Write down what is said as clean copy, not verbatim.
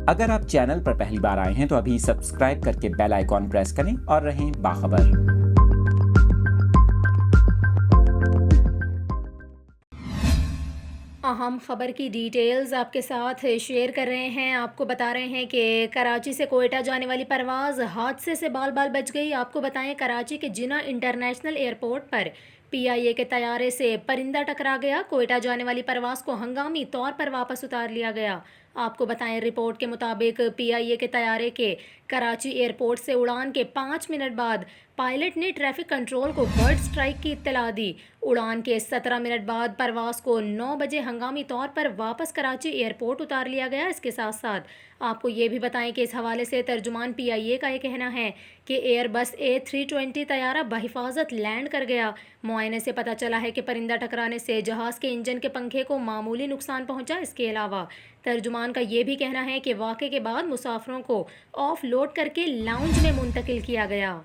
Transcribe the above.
اگر آپ چینل پر پہلی بار آئے ہیں تو ابھی سبسکرائب کر کے بیل آئیکن پریس کریں اور رہیں باخبر۔ اہم خبر کی ڈیٹیلز آپ کے ساتھ شیئر کر رہے ہیں۔ آپ کو بتا رہے ہیں کہ کراچی سے کوئٹہ جانے والی پرواز حادثے سے بال بال بچ گئی۔ آپ کو بتائیں کراچی کے جناح انٹرنیشنل ایئرپورٹ پر PIA کے طیارے سے پرندہ ٹکرا گیا۔ کوئٹہ جانے والی پرواز کو ہنگامی طور پر واپس اتار لیا گیا۔ آپ کو بتائیں رپورٹ کے مطابق PIA کے طیارے کے کراچی ایئرپورٹ سے اڑان کے 5 منٹ بعد پائلٹ نے ٹریفک کنٹرول کو برڈ سٹرائک کی اطلاع دی۔ اڑان کے 17 منٹ بعد پرواز کو 9 بجے ہنگامی طور پر واپس کراچی ایئرپورٹ اتار لیا گیا۔ اس کے ساتھ ساتھ آپ کو یہ بھی بتائیں کہ اس حوالے سے ترجمان PIA کا یہ کہنا ہے کہ ایئر بس A320 طیارہ بحفاظت لینڈ کر گیا۔ معائنے سے پتہ چلا ہے کہ پرندہ ٹکرانے سے جہاز کے انجن کے پنکھے کو معمولی نقصان پہنچا۔ اس کے علاوہ ترجمان کا یہ بھی کہنا ہے کہ واقعے کے بعد مسافروں کو آف لوڈ کر کے لاؤنج میں منتقل کیا گیا۔